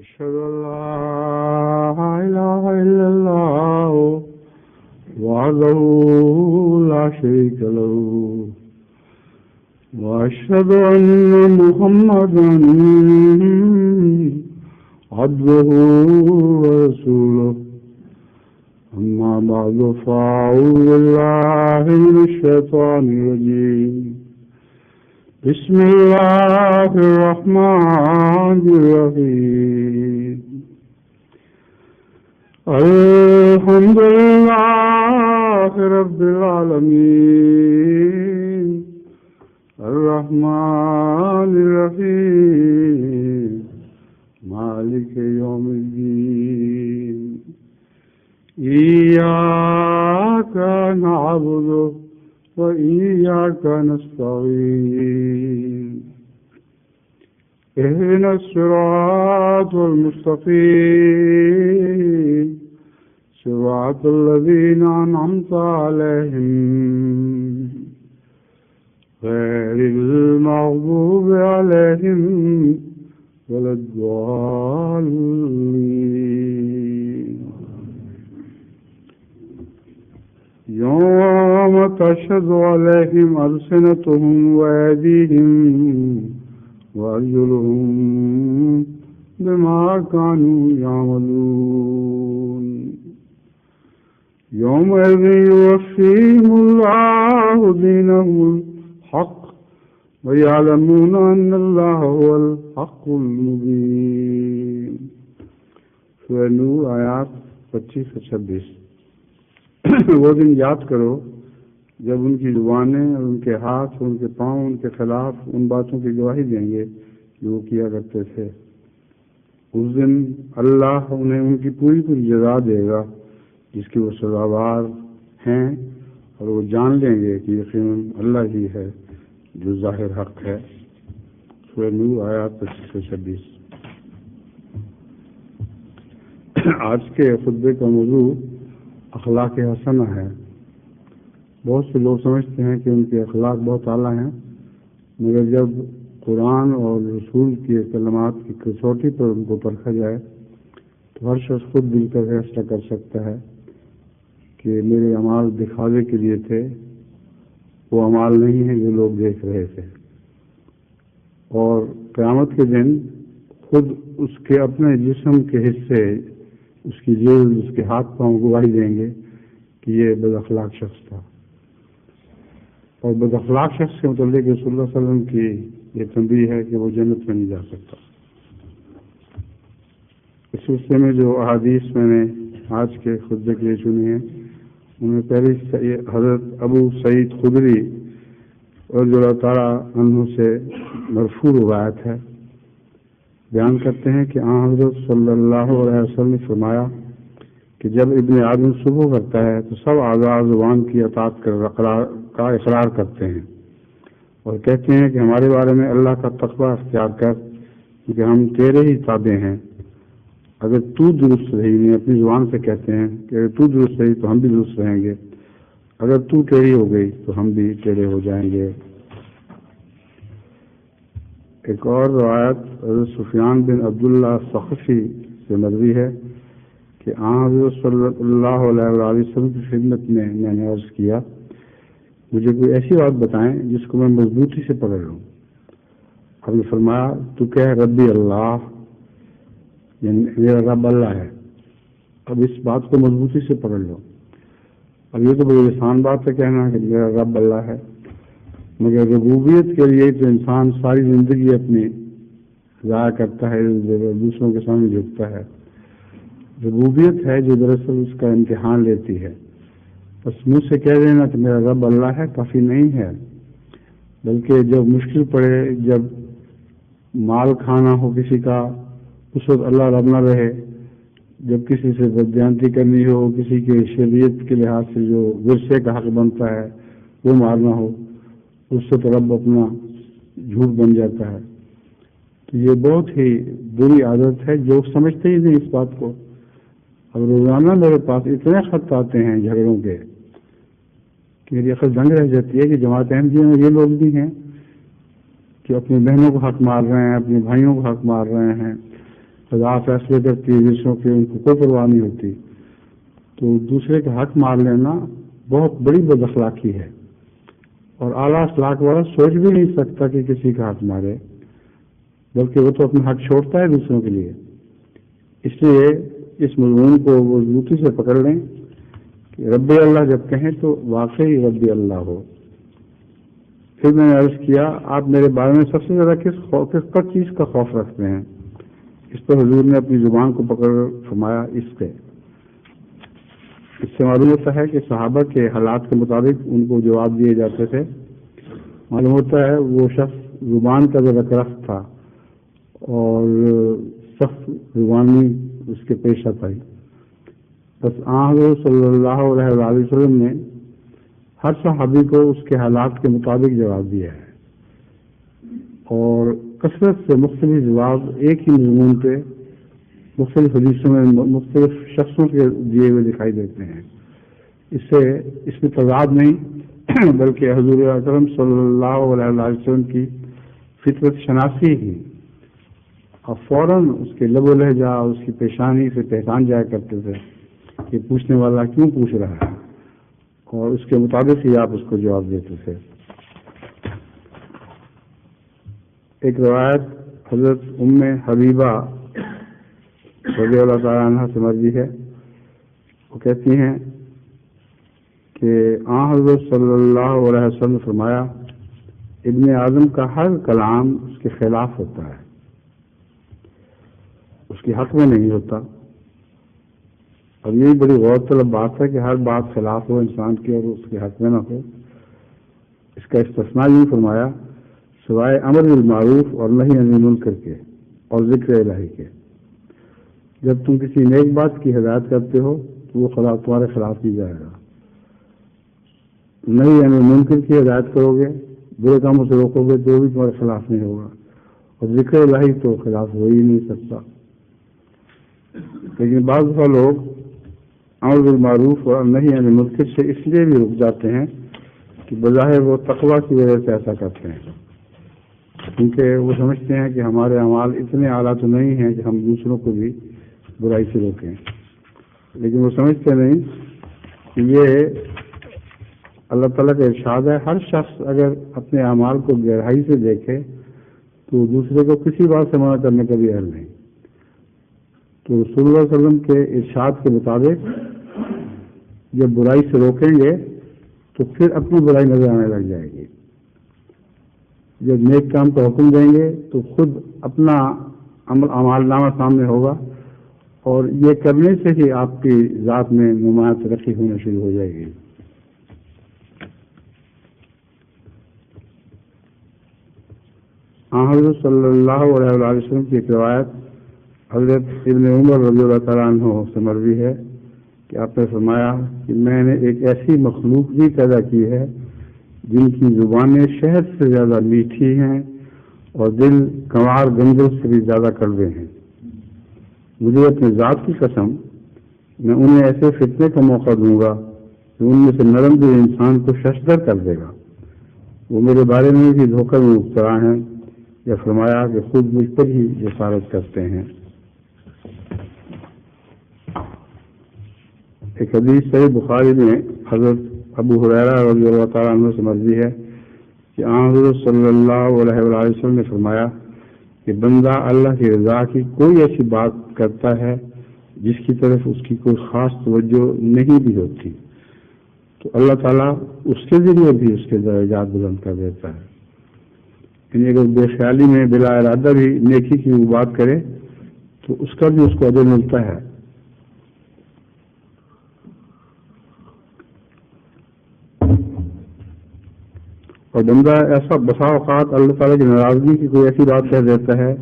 أشهد أن لا إله إلا الله وحده لا شريك له وأشهد أن محمدا عبده ورسوله أما بعد فأعوذ بالله من الشيطان الرجيم بسم الله الرحمن الرحيم الحمد لله رب العالمين الرحمن الرحيم مالك يوم الدين إياك نعبد وإياك نستعين اهدنا الصراط المستقيم صراط الذين أنعمت عليهم غير المغضوب عليهم ولا الضالين يوم تشهد عليهم ألسنتهم وأيديهم وأرجلهم بما كانوا يعملون يومئذ يوفيهم الله دينهم الحق ويعلمون أن الله هو الحق المبين. سورہ نور آیات 25 سے 26. وہ دن یاد کرو جب ان کی زبانیں اور ان کے ہاتھ اور ان کے پاؤں ان کے خلاف ان باتوں کی گواہی دیں گے جو وہ کیا کرتے تھے. اس دن اللہ انہیں ان کی پوری جزا دے گا جس کی وہ سزاوار ہیں، اور وہ جان لیں گے کہ یقیناً اللہ ہی ہے جو ظاہر حق ہے. سورہ نور آیات 25 سے 26. آج کے خطبے کا موضوع اخلاق حسنہ ہے. بہت سے لوگ سمجھتے ہیں کہ ان کے اخلاق بہت اعلیٰ ہیں، مگر جب قرآن اور رسول کی کلمات کی کسوٹی پر ان کو پرکھا جائے تو ہر شخص خود دل کا فیصلہ کر سکتا ہے کہ میرے اعمال دکھاوے کے لیے تھے، وہ اعمال نہیں ہیں جو لوگ دیکھ رہے تھے. اور قیامت کے دن خود اس کے اپنے جسم کے حصے، اس کی جلد، اس کے ہاتھ پاؤں گواہی دیں گے کہ یہ بد اخلاق شخص تھا. اور بد اخلاق شخص کے متعلق رسول اللہ صلی اللہ علیہ وسلم کی یہ تنبیہ ہے کہ وہ جنت میں نہیں جا سکتا. اس سلسلے میں جو احادیث میں نے آج کے خطبے کے لیے چنی ہیں ان میں پہلی حضرت ابو سعید خدری رضی اللہ تعالیٰ عنہ سے مرفوع روایت ہے. بیان کرتے ہیں کہ آن حضرت صلی اللہ علیہ وسلم نے فرمایا کہ جب ابن آدم صبح کرتا ہے تو سب اعضاء زبان کی اطاعت کا اقرار کرتے ہیں اور کہتے ہیں کہ ہمارے بارے میں اللہ کا تقوی اختیار کر کیونکہ ہم تیرے ہی تابع ہیں. اگر تو درست رہی، نہیں اپنی زبان سے کہتے ہیں کہ اگر تو درست رہی تو ہم بھی درست رہیں گے، اگر تو ٹیڑھی ہو گئی تو ہم بھی ٹیڑھے ہو جائیں گے. ایک اور روایت حضرت سفیان بن عبداللہ ثقفی سے مروی ہے کہ حضرت صلی اللہ علیہ وسلم کی خدمت میں نے عرض کیا مجھے کوئی ایسی بات بتائیں جس کو میں مضبوطی سے پکڑ لوں. آپ نے فرمایا تو کہہ ربی اللہ، یعنی میرا رب اللہ ہے. اب اس بات کو مضبوطی سے پکڑ لو. اب یہ تو بڑی آسان بات ہے کہنا کہ میرا رب اللہ ہے، مگر ربوبیت کے لیے تو انسان ساری زندگی اپنی ضائع کرتا ہے، دوسروں کے سامنے جھکتا ہے. ربوبیت ہے جو دراصل اس کا امتحان لیتی ہے. بس منہ سے کہہ دینا کہ میرا رب اللہ ہے کافی نہیں ہے، بلکہ جب مشکل پڑے، جب مال کھانا ہو کسی کا اس وقت اللہ رب نہ رہے، جب کسی سے بددیانتی کرنی ہو، کسی کے شریعت کے لحاظ سے جو ورثے کا حق بنتا ہے وہ مارنا ہو، اس سے تو رب اپنا جھوٹ بن جاتا ہے. تو یہ بہت ہی بری عادت ہے، جو سمجھتے ہی نہیں اس بات کو. اب روزانہ میرے پاس اتنے خط آتے ہیں جھگڑوں کے کہ میری عقل دنگ رہ جاتی ہے کہ جماعت احمدیہ میں یہ لوگ بھی ہیں کہ اپنی بہنوں کو حق مار رہے ہیں، اپنے بھائیوں کو حق مار رہے ہیں، خدا فیصلے کرتی ہے جسوں کے ان کو کوئی پرواہ نہیں ہوتی. تو دوسرے کا حق مار لینا بہت بڑی بد اخلاقی ہے، اور اعلیٰ اخلاق والا سوچ بھی نہیں سکتا کہ کسی کا حق مارے، بلکہ وہ تو اپنا حق چھوڑتا ہے دوسروں کے لیے. اس لیے اس مضمون کو مضبوطی سے پکڑ لیں کہ رب اللہ جب کہیں تو واقعی رب اللہ ہو. پھر میں نے عرض کیا آپ میرے بارے میں سب سے زیادہ کس چیز کا خوف رکھتے ہیں؟ اس پر حضور نے اپنی زبان کو پکڑ فرمایا اس سے معلوم ہوتا ہے کہ صحابہ کے حالات کے مطابق ان کو جواب دیے جاتے تھے. معلوم ہوتا ہے وہ شخص زبان کا ذرا رخت تھا اور سخت زبانی اس کے پیش آئی. بس حضرت صلی اللہ علیہ وسلم نے ہر صحابی کو اس کے حالات کے مطابق جواب دیا ہے، اور کثرت سے مختلف جواب ایک ہی مضمون پہ مختلف حدیثوں میں مختلف شخصوں کے دیے ہوئے دکھائی دیتے ہیں. اس میں تضاد نہیں بلکہ حضور اکرم صلی اللہ علیہ وسلم کی فطرت شناسی ہی. اور فوراً اس کے لب و لہجہ اس کی پیشانی سے پہچان جایا کرتے تھے کہ پوچھنے والا کیوں پوچھ رہا ہے، اور اس کے مطابق ہی آپ اس کو جواب دیتے تھے. ایک روایت حضرت ام حبیبہ رضی اللہ تعالیٰ عنہ سے مروی ہے. وہ کہتی ہیں کہ حضرت صلی اللہ علیہ وسلم نے فرمایا ابن آدم کا ہر کلام اس کے خلاف ہوتا ہے، اس کے حق میں نہیں ہوتا. اور یہی بڑی غور طلب بات ہے کہ ہر بات خلاف ہو انسان کی اور اس کے حق میں نہ ہو. اس کا استثناء یوں فرمایا سوائے امر بالمعروف اور نہی عن المنکر کے اور ذکر الہی کے. جب تم کسی نیک بات کی ہدایت کرتے ہو تو وہ تمہارے خلاف نہیں جائے گا. نہی عن المنکر کی ہدایت کرو گے، برے کاموں سے روکو گے تو بھی تمہارے خلاف نہیں ہوگا، اور ذکر الہی تو خلاف ہو ہی نہیں سکتا. لیکن بعض دفعہ لوگ امر بالمعروف اور نہی عن المنکر سے اس لیے بھی رک جاتے ہیں کہ بظاہر وہ تقویٰ کی وجہ سے ایسا کرتے ہیں، کیونکہ وہ سمجھتے ہیں کہ ہمارے اعمال اتنے اعلیٰ تو نہیں ہیں کہ ہم دوسروں کو بھی برائی سے روکیں. لیکن وہ سمجھتے نہیں کہ یہ اللہ تعالیٰ کا ارشاد ہے ہر شخص اگر اپنے اعمال کو گہرائی سے دیکھے تو دوسرے کو کسی بات سے منع کرنے کا بھی اہل نہیں. تو رسول اللہ صلی اللہ علیہ وسلم کے ارشاد کے مطابق جب برائی سے روکیں گے تو پھر اپنی برائی نظر آنے لگ جائے گی. جب نیک کام کا حکم دیں گے تو خود اپنا اعمال نامہ سامنے ہوگا، اور یہ کرنے سے ہی آپ کی ذات میں نمایاں ترقی ہونا شروع ہو جائے گی. حضرت صلی اللہ علیہ وسلم کی ایک روایت حضرت ابن عمر رضی اللہ تعالیٰ عنہ سے مروی ہے کہ آپ نے فرمایا کہ میں نے ایک ایسی مخلوق بھی پیدا کی ہے جن کی زبانیں شہد سے زیادہ میٹھی ہیں اور دل کنوار گنجوں سے بھی زیادہ کڑوے ہیں. مجھے اپنے ذات کی قسم میں انہیں ایسے فتنے کا موقع دوں گا کہ ان میں سے نرم دل انسان کو ششدر کر دے گا. وہ میرے بارے میں بھی دھوکہ میں مبتلا ہیں، یا فرمایا کہ خود مجھ پر ہی جسارت کرتے ہیں. ایک حدیث صحیح بخاری میں حضرت ابو ہریرہ رضی اللہ تعالیٰ عنہ سے مروی ہے کہ حضرت صلی اللہ علیہ وسلم نے فرمایا کہ بندہ اللہ کی رضا کی کوئی ایسی بات کرتا ہے جس کی طرف اس کی کوئی خاص توجہ نہیں بھی ہوتی تو اللہ تعالیٰ اس کے ذریعے بھی اس کے درجات بلند کر دیتا ہے. یعنی اگر بے خیالی میں بلا ارادہ بھی نیکی کی وہ بات کرے تو اس کا بھی اس کو اجر ملتا ہے. اور بندہ ایسا بسا اوقات اللہ تعالیٰ کی ناراضگی کی کوئی ایسی بات کہہ دیتا ہے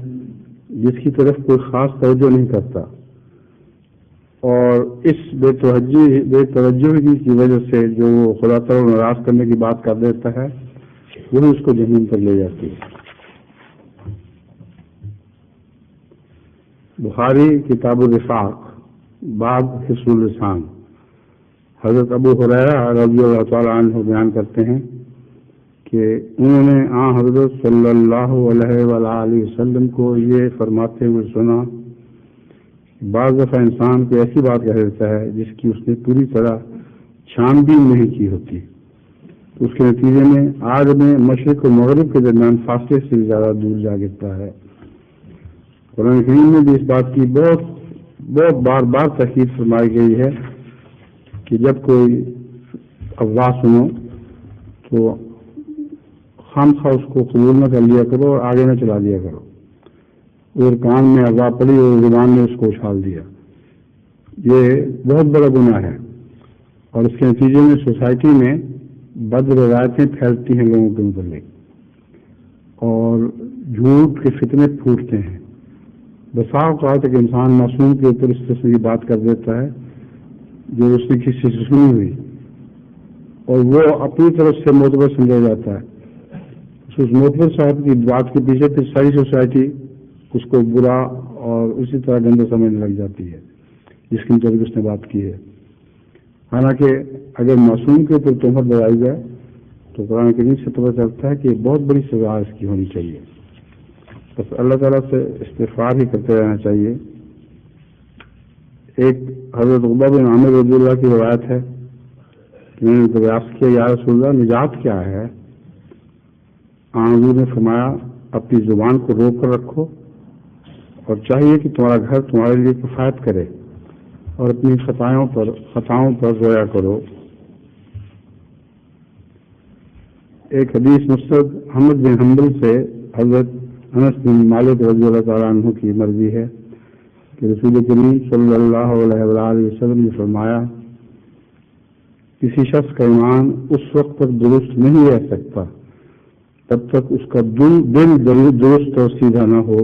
جس کی طرف کوئی خاص توجہ نہیں کرتا، اور اس بے توجہی کی وجہ سے جو وہ خدا تعالیٰ ناراض کرنے کی بات کر دیتا ہے وہی اس کو جہنم پر لے جاتی ہے. بخاری کتاب الرفاق باب حسن اللسان. حضرت ابو ہریرہ رضی اللہ تعالیٰ عنہ بیان کرتے ہیں کہ انہوں نے حضرت صلی اللہ علیہ وآلہ وسلم کو یہ فرماتے ہوئے سنا بعض دفعہ انسان کو ایسی بات کہہ دیتا ہے جس کی اس نے پوری طرح چھان بین نہیں کی ہوتی، اس کے نتیجے میں آگ میں مشرق و مغرب کے درمیان فاصلے سے بھی زیادہ دور جا گرتا ہے۔ قرآن کریم میں بھی اس بات کی بہت بار بار تاکید فرمائی گئی ہے کہ جب کوئی افواہ سنو تو خامخواہ اس کو قبول نہ کر لیا کرو اور آگے نہ چلا دیا کرو، اور کان میں افواہ پڑی اور زبان نے اس کو اچھال دیا۔ یہ بہت بڑا گناہ ہے، اور اس کے نتیجے میں سوسائٹی میں بد روایتیں پھیلتی ہیں لوگوں کے متعلق، اور جھوٹ کے فتنے پھوٹتے ہیں۔ بسا اوقات ایک انسان معصوم کے اوپر اس قسم کی بات کر دیتا ہے جو اس نے کسی سے سنی ہوئی، اور وہ اپنی طرف سے معتبر سمجھا جاتا ہے۔ اس معتبر صاحب کی بات کے پیچھے پھر ساری سوسائٹی اس کو برا اور اسی طرح گندہ سمجھنے لگ جاتی ہے جس کے مطابق اس نے بات کی ہے۔ حالانکہ اگر معصوم کے اوپر تہمت لگائی جائے تو قرآن کریم سے پتہ چلتا ہے کہ بہت بڑی سزا اس کی ہونی چاہیے۔ بس اللہ تعالیٰ سے استغفار ہی کرتے رہنا چاہیے۔ ایک حضرت عقبہ بن عامر رضی اللہ کی روایت ہے کہ میں نے دریافت کیا، یا رسول اللہ نجات کیا ہے؟ حضور نے فرمایا اپنی زبان کو روک کر رکھو، اور چاہیے کہ تمہارا گھر تمہارے لیے کفایت کرے، اور اپنی خطاؤں پر رویا کرو۔ ایک حدیث مسند احمد بن حنبل سے حضرت انس بن مالک رضی اللہ تعالیٰ عنہ کی مرضی ہے کہ رسول کریم صلی اللہ علیہ وآلہ وسلم نے فرمایا کسی شخص کا ایمان اس وقت تک درست نہیں رہ سکتا تب تک اس کا دل درست اور سیدھا نہ ہو،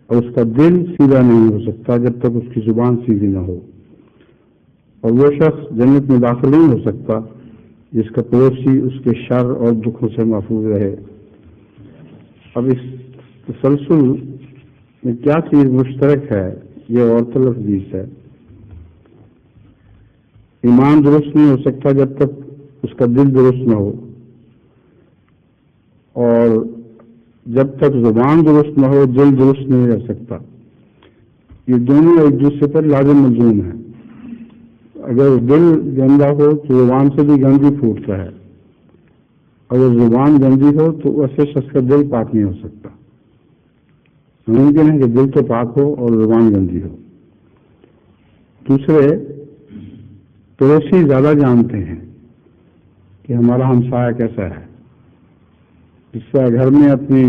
اور اس کا دل سیدھا نہیں ہو سکتا جب تک اس کی زبان سیدھی نہ ہو، اور وہ شخص جنت میں داخل نہیں ہو سکتا جس کا پڑوسی اس کے شر اور دکھوں سے محفوظ رہے۔ اب اس تسلسل میں کیا چیز مشترک ہے؟ یہ اور طرف حدیث ہے۔ ایمان درست نہیں ہو سکتا جب تک اس کا دل درست نہ ہو، اور جب تک زبان درست نہ ہو دل درست نہیں رہ سکتا۔ یہ دونوں ایک دوسرے پر لازم ملزوم ہیں۔ اگر دل گندا ہو تو زبان سے بھی گندی پھوٹتا ہے، اگر زبان گندی ہو تو ایسے شخص کا دل پاک نہیں ہو سکتا۔ ممکن ہے کہ دل تو پاک ہو اور زبان گندی ہو۔ دوسرے، پڑوسی زیادہ جانتے ہیں کہ ہمارا ہمسایہ کیسا ہے، اس سے گھر میں اپنے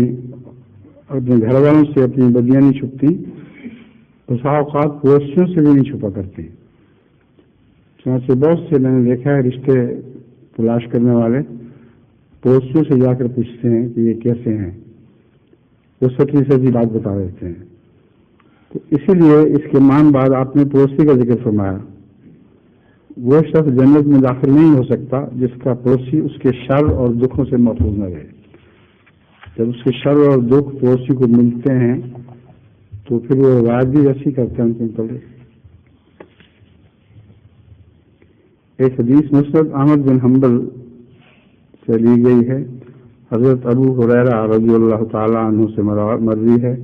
گھر والوں سے اپنی بدیاں نہیں چھپتی، بسا اوقات پڑوسیوں سے بھی نہیں چھپا کرتی۔ چنانچہ بہت سے میں نے دیکھا ہے رشتے تلاش کرنے والے پڑوسیوں سے جا کر پوچھتے ہیں کہ یہ کیسے ہیں، وہ سچی سچی بات بتا دیتے ہیں۔ تو اسی لیے اس کے مان بعد آپ نے پڑوسی کا ذکر فرمایا۔ وہ شخص جنت میں داخل نہیں ہو سکتا جس کا پڑوسی اس کے شر اور دکھوں سے محفوظ نہ رہے۔ جب اس کے شر اور دکھ پڑوسی کو ملتے ہیں تو پھر وہ روایت بھی ایسی کرتے ہیں ان کے متعلق۔ ایک حدیث مسند احمد بن حنبل سے لی گئی ہے، حضرت ابو ہریرہ رضی اللہ تعالیٰ عنہ سے مروی ہے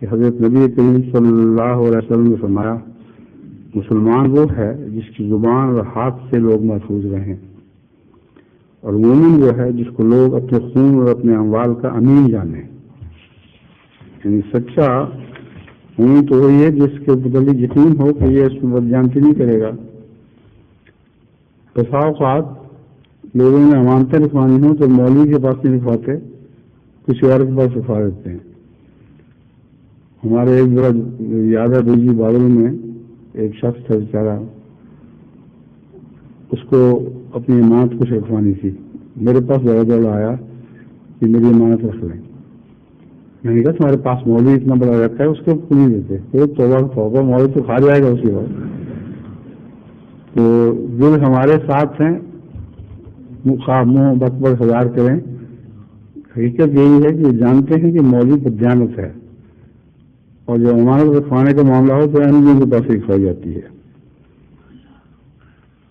کہ حضرت نبی کریم صلی اللہ علیہ وسلم نے فرمایا مسلمان وہ ہے جس کی زبان اور ہاتھ سے لوگ محفوظ رہیں، اور مومن وہ ہے جس کو لوگ اپنے خون اور اپنے اموال کا امین جانیں۔ یعنی سچا مومن تو وہی ہے جس کے متعلق یقین ہو کہ یہ اس میں بدجانتی نہیں کرے گا۔ بسا اوقات لوگوں نے امانتیں لکھوانی ہوں تو مولوی کے پاس نہیں لکھواتے، کسی اور کے پاس لکھوا دیتے ہیں۔ ہمارے ایک بڑا یاد ہے بجلی بادل میں ایک شخص تھا بیچارہ، اس کو اپنی امانت کچھ رکھوانی تھی، میرے پاس دوڑا آیا کہ میری امانت رکھ لیں۔ میں نے کہا تمہارے پاس مولوی اتنا بڑا رکھا ہے اس کو نہیں دیتے، تو توبہ مولوی تو کھا جائے گا اسی وقت۔ تو جو ہمارے ساتھ ہیں منہ بکبر ہزار کریں، حقیقت یہی ہے کہ جانتے ہیں کہ مولوی بدیانت ہے، اور جو امانت رکھوانے کا معاملہ ہو تو اہم کے پاس رکھوائی جاتی ہے۔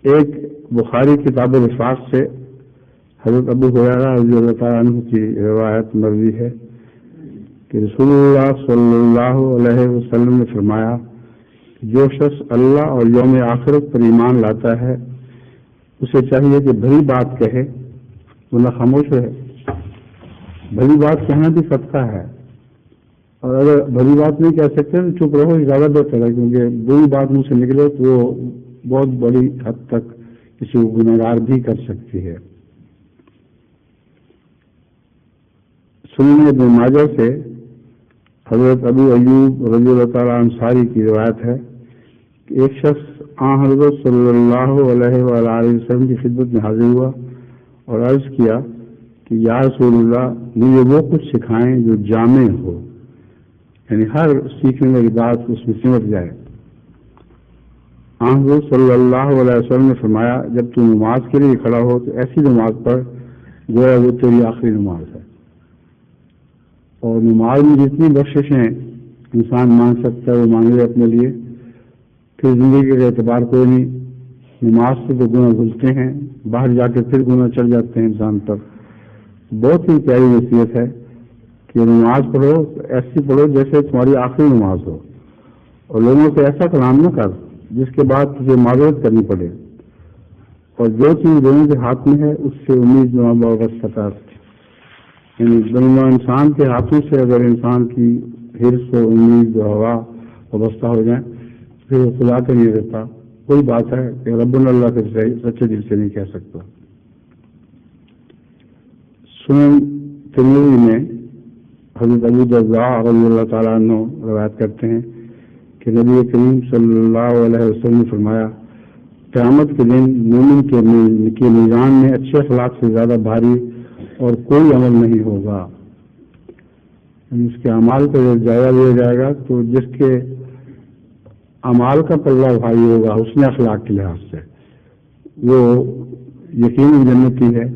ایک بخاری کتاب الرفاق سے حضرت ابو ہریرہ رضی اللہ تعالیٰ عنہ کی روایت مروی ہے کہ رسول اللہ صلی اللہ علیہ وسلم نے فرمایا جو شخص اللہ اور یوم آخرت پر ایمان لاتا ہے اسے چاہیے کہ بھلی بات کہے، ورنہ خاموش رہے۔ بھلی بات کہنا بھی صدقہ ہے، اور اگر بھلی بات نہیں کہہ سکتے تو چپ رہو، زیادہ بہتر ہے، کیونکہ بری بات منہ سے نکلے تو وہ بہت بڑی حد تک کسی کو گنہگار بھی کر سکتی ہے۔ سنن ابن ماجہ سے حضرت ابو ایوب رضی اللہ تعالیٰ انصاری کی روایت ہے کہ ایک شخص حضرت صلی اللہ علیہ وآلہ وسلم کی خدمت میں حاضر ہوا اور عرض کیا کہ یا رسول اللہ، مجھے وہ کچھ سکھائیں جو جامع ہو، یعنی ہر سیکھنے والی بات اس میں سمٹ جائے۔ حضرت صلی اللہ علیہ وسلم نے فرمایا، جب تو نماز کے لیے کھڑا ہو تو ایسی نماز پڑھ گویا وہ تیری آخری نماز ہے، اور نماز میں جتنی بخششیں انسان مانگ سکتا ہے وہ مانگے اپنے لیے، پھر زندگی کا اعتبار کوئی نہیں۔ نماز سے تو گناہ دھلتے ہیں، باہر جا کے پھر گناہ چڑھ جاتے ہیں انسان پر۔ بہت ہی پیاری نصیحت ہے کہ نماز پڑھو ایسی پڑھو جیسے تمہاری آخری نماز ہو، اور لوگوں سے ایسا کلام نہ کر جس کے بعد تجھے معذرت کرنی پڑے، اور جو چیز لوگوں کے ہاتھ میں ہے اس سے امید نہ وابستہ، یعنی دنیا انسان کے ہاتھوں سے اگر انسان کی حرص و امید و ہوا وابستہ ہو جائیں پھر وہ خدا کا نہیں رہتا۔ کوئی بات ہے کہ رب اللہ کے سچے دل سے نہیں کہہ سکتا۔ سنن ترمذی میں حضرت ابو درداء رضی اللہ تعالیٰ عنہ روایت کرتے ہیں کہ نبی کریم صلی اللہ علیہ وسلم نے فرمایا، قیامت کے دن مومن کے میزان میں اچھے اخلاق سے زیادہ بھاری اور کوئی عمل نہیں ہوگا۔ اس کے اعمال کا جب جائزہ لیا جائے گا تو جس کے اعمال کا پلہ بھاری ہوگا حسن اخلاق کے لحاظ سے، وہ یقیناً جنتی ہے،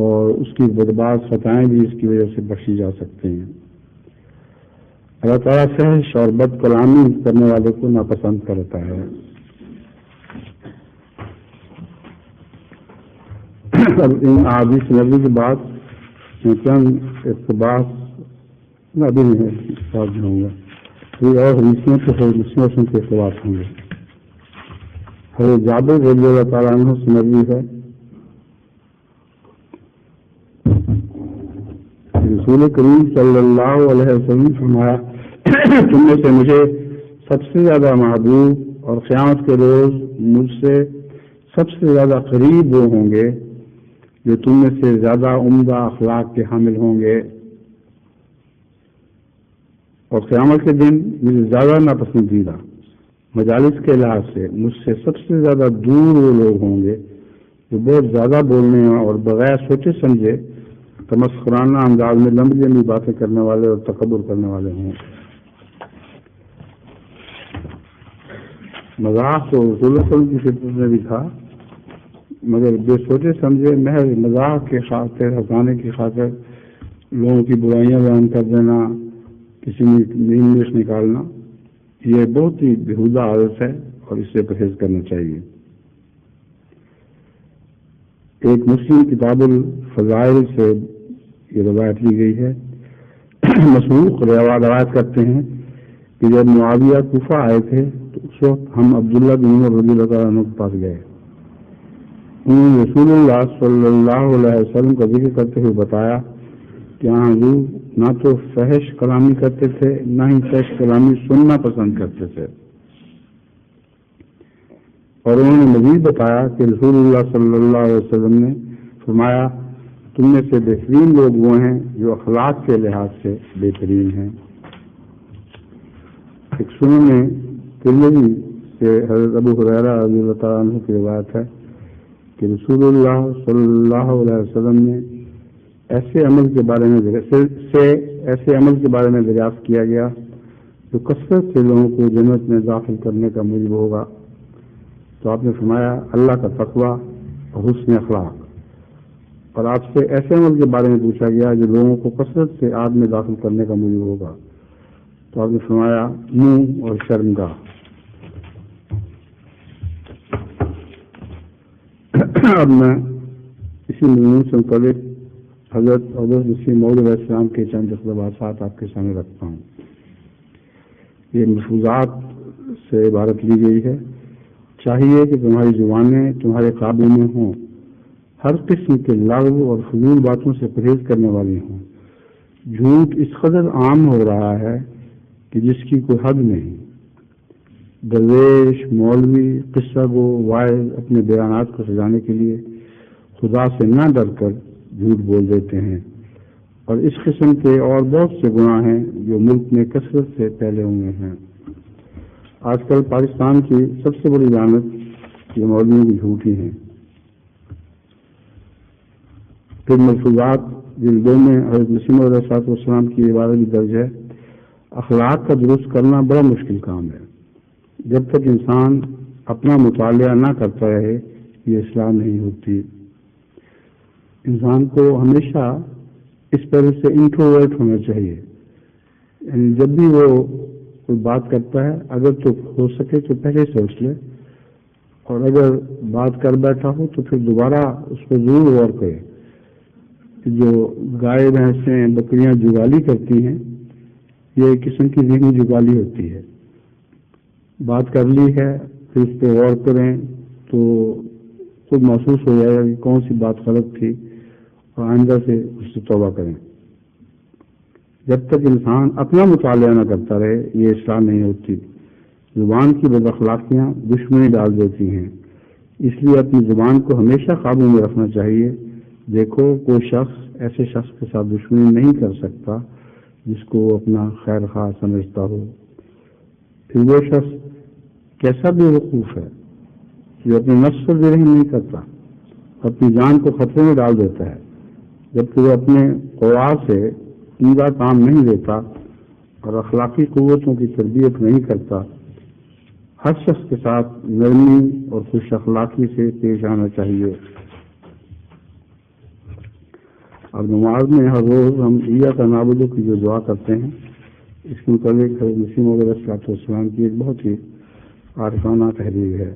اور اس کی بدباس خطائیں بھی اس کی وجہ سے بخشی جا سکتے ہیں۔ اللہ تعالیٰ فحش اور بد کلامی کرنے والے کو ناپسند کرتا ہے۔ اب ان احادیث نبوی کے بعد چند اقتباس ابھی نہیں ہوں گا، اور حدیثوں کے اقتباس ہوں گے۔ حضرت جابر رضی اللہ تعالیٰ عنہ سے نبوی ہے، رسول کریم صلی اللہ علیہ وسلم فرمایا، تم میں سے مجھے سب سے زیادہ محبوب اور قیامت کے روز مجھ سے سب سے زیادہ قریب وہ ہوں گے جو تم میں سے زیادہ عمدہ اخلاق کے حامل ہوں گے، اور قیامت کے دن مجھے زیادہ ناپسندیدہ مجالس کے لحاظ سے مجھ سے سب سے زیادہ دور وہ لوگ ہوں گے جو بہت زیادہ بولنے اور بغیر سوچے سمجھے تمسخرانہ انداز میں لمبی لمبی باتیں کرنے والے اور تکبر کرنے والے ہوں۔ مذاق تو رسول اللہ صلی اللہ علیہ وسلم کی خدمت میں بھی تھا، مگر بے سوچے سمجھے محض مذاق کے خاطر، ہنسانے کی خاطر لوگوں کی برائیاں بیان کر دینا، کسی میں انگلش نکالنا، یہ بہت ہی بےہودہ عادت ہے اور اس سے پرہیز کرنا چاہیے۔ ایک مسلم کتاب الفضائل سے یہ روایت لی گئی ہے۔ مسروق روایت کرتے ہیں کہ جب معاویہ کوفہ آئے تھے تو اس وقت ہم عبداللہ بن عمر رضی اللہ تعالیٰ عنہ کے پاس گئے۔ انہوں نے رسول اللہ صلی اللہ علیہ وسلم کا ذکر کرتے ہوئے بتایا کہ حضور نہ تو فحش کلامی کرتے تھے نہ ہی فحش کلامی سننا پسند کرتے تھے، اور انہوں نے مزید بتایا کہ رسول اللہ صلی اللہ علیہ وسلم نے فرمایا، تم میں سے بہترین لوگ وہ ہیں جو اخلاق کے لحاظ سے بہترین ہیں۔ ایک سنن ترمذی سے حضرت ابو ہریرہ رضی اللہ تعالیٰ عنہ کی روایت ہے کہ رسول اللہ صلی اللہ علیہ وسلم نے ایسے عمل کے بارے میں دریافت کیا گیا جو کثرت سے لوگوں کو جنت میں داخل کرنے کا موجب ہوگا، تو آپ نے فرمایا اللہ کا تقوی اور حسن اخلاق، اور آپ سے ایسے عمل کے بارے میں پوچھا گیا جو لوگوں کو کثرت سے آگ میں داخل کرنے کا موجب ہوگا، تو آپ نے فرمایا منہ اور شرمگاہ۔ اب میں اسی مضمون سے متعلق حضرت مسیح موعود علیہ السلام کے چند اقتباسات آپ کے سامنے رکھتا ہوں۔ یہ ملفوظات سے عبارت لی گئی ہے۔ چاہیے کہ تمہاری زبانیں تمہارے قابو میں ہوں، ہر قسم کے لغو اور فضول باتوں سے پرہیز کرنے والی ہوں۔ جھوٹ اس قدر عام ہو رہا ہے کہ جس کی کوئی حد نہیں۔ درویش، مولوی، قصہ گو، وائز اپنے بیانات کو سجانے کے لیے خدا سے نہ ڈر کر جھوٹ بول دیتے ہیں، اور اس قسم کے اور بہت سے گناہ ہیں جو ملک میں کثرت سے پھیلے ہوئے ہیں۔ آج کل پاکستان کی سب سے بڑی لعنت یہ مولویوں کی جھوٹ ہی ہیں۔ پھر ملفوظات جلد 2 میں حضرت مسیح موعود علیہ السلام کی عبارت بھی درج ہے، اخلاق کا درست کرنا بڑا مشکل کام ہے۔ جب تک انسان اپنا مطالعہ نہ کرتا رہے یہ اصلاح نہیں ہوتی۔ انسان کو ہمیشہ اس طرح سے انٹروورٹ ہونا چاہیے، یعنی جب بھی وہ کوئی بات کرتا ہے اگر تو ہو سکے تو پہلے سوچ لے، اور اگر بات کر بیٹھا ہو تو پھر دوبارہ اس پر ضرور غور کرے۔ جو گائے بھینسیں بکریاں جگالی کرتی ہیں یہ ایک قسم کی ذہنی جگالی ہوتی ہے۔ بات کر لی ہے پھر اس پہ غور کریں تو خود محسوس ہو جائے گا کہ کون سی بات غلط تھی، اور آئندہ سے اس سے توبہ کریں۔ جب تک انسان اپنا مطالعہ نہ کرتا رہے یہ اصلاح نہیں ہوتی۔ زبان کی بد اخلاقیاں دشمنی ڈال دیتی ہیں، اس لیے اپنی زبان کو ہمیشہ قابو میں رکھنا چاہیے۔ دیکھو کوئی شخص ایسے شخص کے ساتھ دشمنی نہیں کر سکتا جس کو وہ اپنا خیر خواہ سمجھتا ہو۔ پھر وہ شخص کیسا بے وقوف ہے جو اپنے نفس پر رحم نہیں کرتا، اپنی جان کو خطرے میں ڈال دیتا ہے، جبکہ وہ اپنے قوا سے عمدہ کام نہیں لیتا اور اخلاقی قوتوں کی تربیت نہیں کرتا۔ ہر شخص کے ساتھ نرمی اور خوش اخلاقی سے پیش آنا چاہیے۔ اور نماز میں ہر روز ہم ایاک نعبد کی جو دعا کرتے ہیں اس کے متعلق حضرت مسیح موعود علیہ السلام کی ایک بہت ہی عارفانہ تحریر ہے۔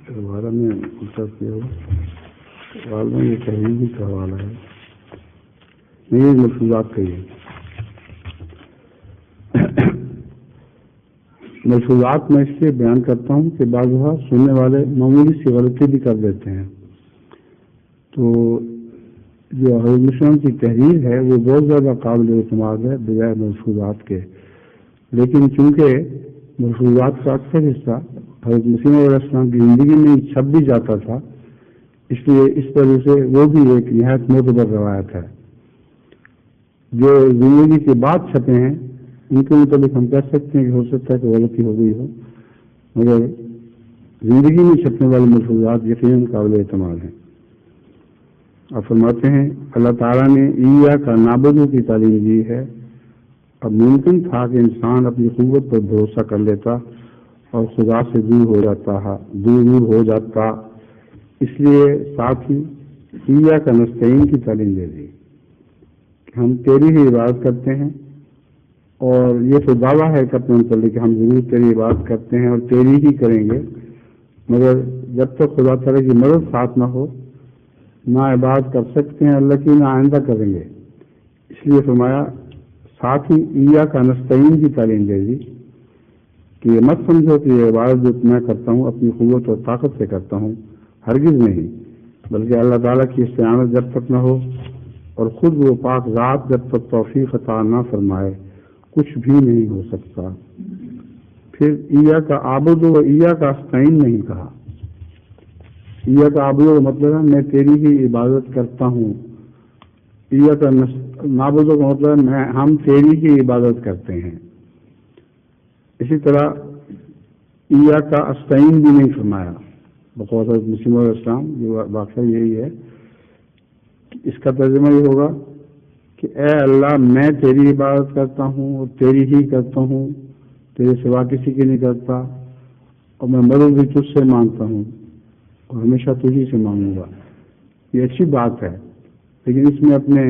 دوبارہ میں الٹا کیا ہوا والدہ یہ تحریر بھی کا حوالہ ہے، نہیں ملفوظات کا یہ ملفوظات میں اس لیے بیان کرتا ہوں کہ بعض اوقات سننے والے معمولی سی غلطی بھی کر دیتے ہیں۔ تو جو حضرت مسلم کی تحریر ہے وہ بہت زیادہ قابل اعتماد ہے بجائے ملفوظات کے، لیکن چونکہ ملفوظات کا اکثر حصہ حضرت مسیح علیہ السلام کی زندگی میں چھپ بھی جاتا تھا، اس لیے اس طرح سے وہ بھی ایک نہایت معتبر روایت ہے۔ جو زندگی کے بعد چھپے ہیں ان کے متعلق ہم کہہ سکتے ہیں کہ ہو سکتا ہے کہ غلطی ہو گئی ہو، مگر زندگی میں چھپنے والے ملفوظات یقیناً قابل اعتماد ہیں۔ آپ فرماتے ہیں اللہ تعالیٰ نے ایاک نعبد کی تعلیم دی ہے۔ اب ممکن تھا کہ انسان اپنی قوت پر بھروسہ کر لیتا اور خدا سے دور ہو جاتا، اس لیے ساتھ ہی ایاک نستعین کی تعلیم دے دی کہ ہم تیری ہی عبادت کرتے ہیں، اور یہ تو دعویٰ ہے کہ اپنے متعلق کہ ہم ضرور تیری عبادت کرتے ہیں اور تیری ہی کریں گے، مگر جب تک خدا تعالیٰ کی مدد ساتھ نہ ہو نہ عبادت کر سکتے ہیں اللہ کی، نہ آئندہ کریں گے۔ اس لیے فرمایا ساتھ ہی ایاک نستعین کی تعلیم دے دی کہ یہ مت سمجھو کہ یہ عبادت جو میں کرتا ہوں اپنی قوت اور طاقت سے کرتا ہوں، ہرگز نہیں، بلکہ اللہ تعالیٰ کی استعانت جب تک نہ ہو اور خود وہ پاک ذات جب تک توفیق عطا نہ فرمائے کچھ بھی نہیں ہو سکتا۔ پھر ایاک اعبد و ایاک استعین نہیں کہا۔ ایاک اعبد کا مطلب ہے میں تیری ہی عبادت کرتا ہوں، ایاک نعبد کا مطلب ہے ہم تیری ہی عبادت کرتے ہیں۔ اسی طرح ایاک استعین بھی نہیں فرمایا بقول حضرت مسیح علیہ السلام۔ یہ واقعہ یہی ہے، اس کا ترجمہ یہ ہوگا کہ اے اللہ میں تیری عبادت کرتا ہوں اور تیری ہی کرتا ہوں، تیرے سوا کسی کی نہیں کرتا، اور میں مدد بھی تجھ سے مانگتا ہوں اور ہمیشہ تجھی سے مانگوں گا۔ یہ اچھی بات ہے، لیکن اس میں اپنے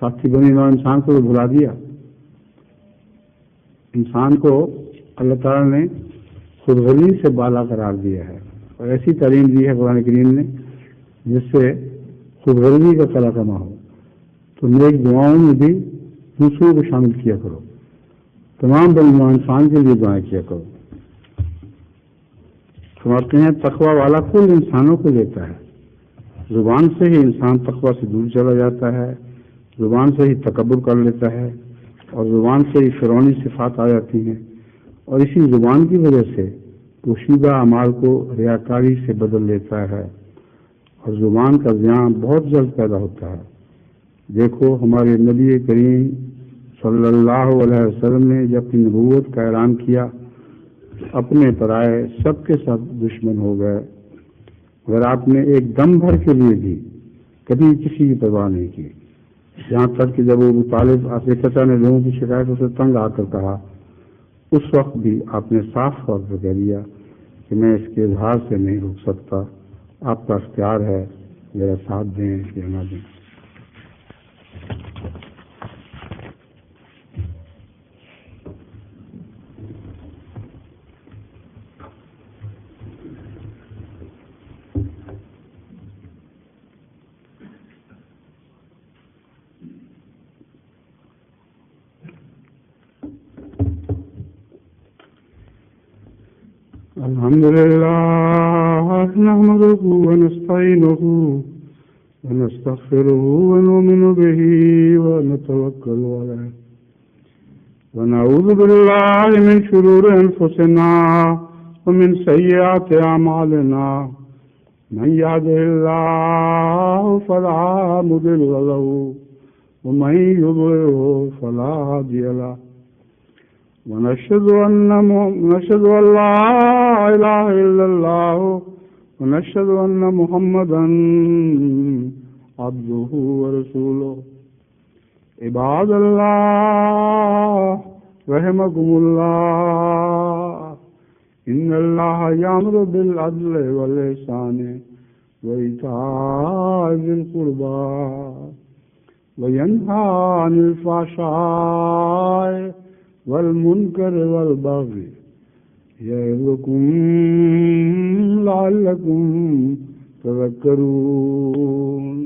ساتھی بنی نوع انسان کو بھلا دیا۔ انسان کو اللہ تعالیٰ نے خود غرضی سے بالا قرار دیا ہے اور ایسی تعلیم دی ہے قرآن کریم نے جس سے خود غرضی کا خلا کما ہو۔ تو نیک دعاؤں میں بھی دوسروں کو شامل کیا کرو، تمام بے ایمان انسان کے لیے دعائیں کیا کرو۔ فرماتے ہیں تقوی والا کل انسانوں کو لیتا ہے، زبان سے ہی انسان تقوی سے دور چلا جاتا ہے، زبان سے ہی تکبر کر لیتا ہے، اور زبان سے ہی فرعونی صفات آ جاتی ہیں، اور اسی زبان کی وجہ سے پوشیدہ اعمال کو ریاکاری سے بدل لیتا ہے، اور زبان کا زیان بہت جلد پیدا ہوتا ہے۔ دیکھو ہمارے نبی کریم صلی اللہ علیہ وسلم نے جب اپنی نبوت کا اعلان کیا، اپنے پرائے سب کے ساتھ دشمن ہو گئے، اگر آپ نے ایک دم بھر کے لیے بھی کبھی کسی کی پرواہ نہیں کی، یہاں تک کہ جب ابو طالب آپ کے چچا نے لوگوں کی شکایتوں سے تنگ آ کر کہا، اس وقت بھی آپ نے صاف طور پر کہہ دیا کہ میں اس کے اظہار سے نہیں رک سکتا، آپ کا اختیار ہے، میرا ساتھ دیں یا نہ دیں۔ الحمد لله نحمده ونستعينه ونستغفره ونؤمن به ونتوكل عليه ونعوذ بالله من شرور أنفسنا ومن سيئات أعمالنا من يهده الله فلا مضل له ومن يضلله فلا هادي له ونشهد أن لا إله إلا الله ونشهد أن محمدا عبده ورسوله عباد الله رحمكم الله إن الله يأمر بالعدل والإحسان وإيتاء ذي القربى وينهى عن الفحشاء والمنكر والبغي يعظكم لعلكم تذكرون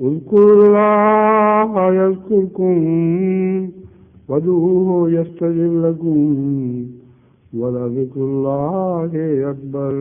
اذكروا الله يذكركم وادعوه يستجب لكم ولذكر الله أكبر